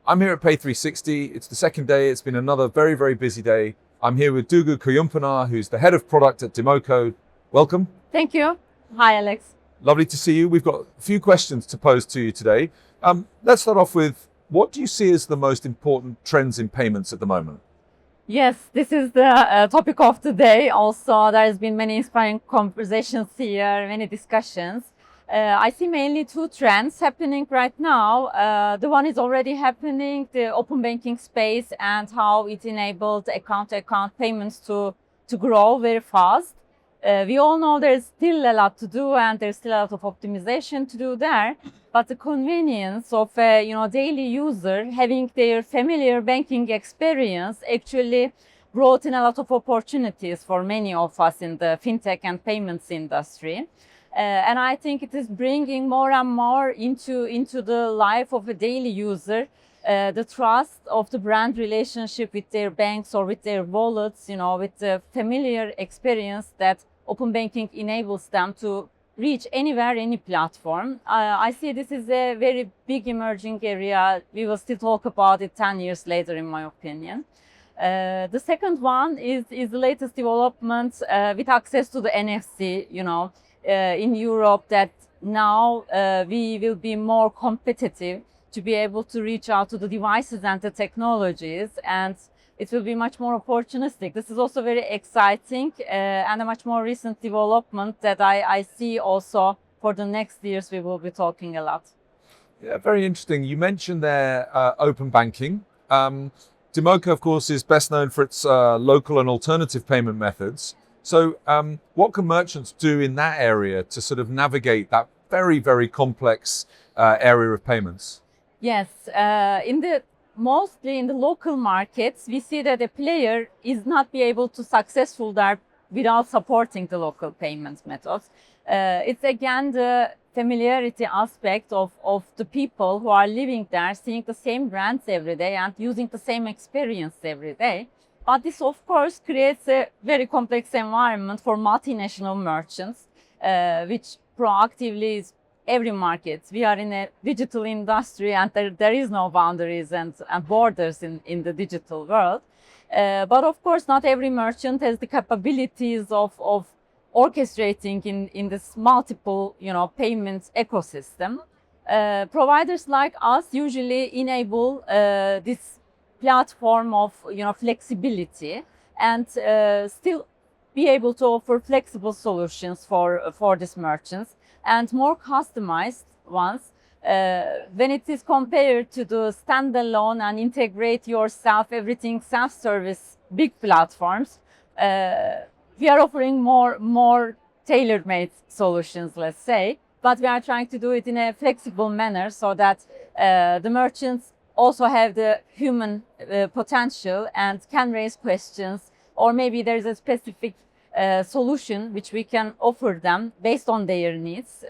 I'm here at Pay360. It's the second day. It's been another very, very busy day. I'm here with Duygu Koyunpinar, who's the head of product at DIMOCO. Welcome. Thank you. Hi, Alex. Lovely to see you. We've got a few questions to pose to you today. Let's start off with, what do you see as the most important trends in payments at the moment? Yes, this is the topic of the day. Also, there has been many inspiring conversations here, many discussions. I see mainly two trends happening right now. The one is already happening, the open banking space and how it enabled account-to-account payments to grow very fast. We all know there's still a lot to do and there's still a lot of optimization to do there. But the convenience of a daily user having their familiar banking experience actually brought in a lot of opportunities for many of us in the fintech and payments industry. And I think it is bringing more and more into the life of a daily user, the trust of the brand relationship with their banks or with their wallets, with the familiar experience that open banking enables them to reach anywhere, any platform. I see this is a very big emerging area. We will still talk about it 10 years later, in my opinion. The second one is the latest development with access to the NFC, in Europe, that now we will be more competitive to be able to reach out to the devices and the technologies, and it will be much more opportunistic. This is also very exciting and a much more recent development that I see also for the next years we will be talking a lot. Yeah, very interesting. You mentioned there open banking. DIMOCO, of course, is best known for its local and alternative payment methods. So what can merchants do in that area to sort of navigate that very, very complex area of payments? Yes, mostly in the local markets, we see that a player is not be able to successful there without supporting the local payment methods. It's again the familiarity aspect of the people who are living there, seeing the same brands every day and using the same experience every day. But this, of course, creates a very complex environment for multinational merchants, which proactively is every market. We are in a digital industry and there is no boundaries and borders in the digital world. But of course, not every merchant has the capabilities of orchestrating in this multiple payments ecosystem. Providers like us usually enable this platform of flexibility and still be able to offer flexible solutions for these merchants and more customized ones when it is compared to the standalone and integrate yourself everything self-service big platforms. We are offering more tailor-made solutions, let's say, but we are trying to do it in a flexible manner so that the merchants also have the human potential and can raise questions, or maybe there is a specific solution which we can offer them based on their needs.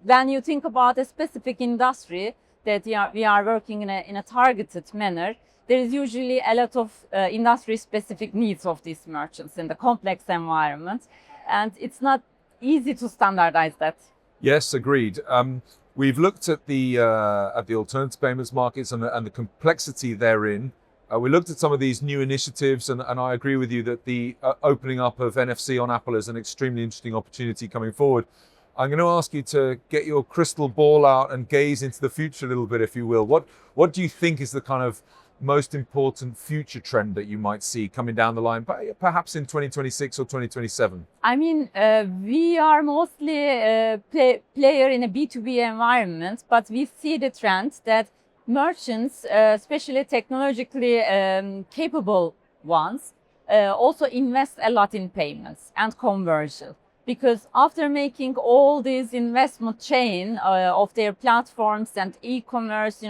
When you think about a specific industry that we are working in a targeted manner, there is usually a lot of industry-specific needs of these merchants in the complex environment, and it's not easy to standardize that. Yes, agreed. We've looked at the alternative payments markets and the complexity therein. We looked at some of these new initiatives, and I agree with you that the opening up of NFC on Apple is an extremely interesting opportunity coming forward. I'm going to ask you to get your crystal ball out and gaze into the future a little bit, if you will. What do you think is the kind of most important future trend that you might see coming down the line, perhaps in 2026 or 2027? I mean, we are mostly a player in a B2B environment, but we see the trend that merchants, especially technologically capable ones, also invest a lot in payments and conversion. Because after making all this investment chain of their platforms and e-commerce,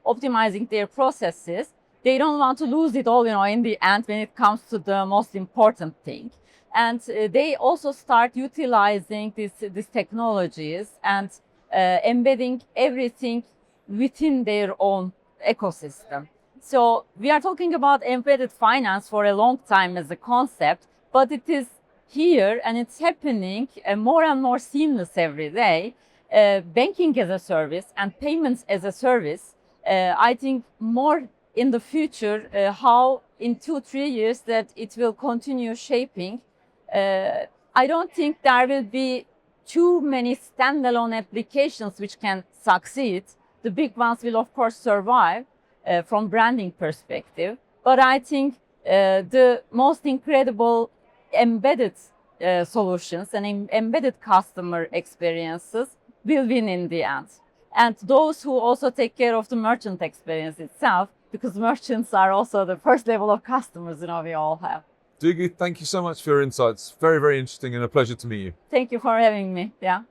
optimizing their processes, they don't want to lose it all, in the end when it comes to the most important thing. And they also start utilizing these technologies and embedding everything within their own ecosystem. So we are talking about embedded finance for a long time as a concept, but it is here and it's happening more and more seamless every day. Banking as a service and payments as a service I think more in the future, how in 2-3 years that it will continue shaping. I don't think there will be too many standalone applications which can succeed. The big ones will of course survive from branding perspective. But I think the most incredible embedded solutions and embedded customer experiences will win in the end. And those who also take care of the merchant experience itself, because merchants are also the first level of customers, we all have. Duygu, thank you so much for your insights. Very, very interesting and a pleasure to meet you. Thank you for having me. Yeah.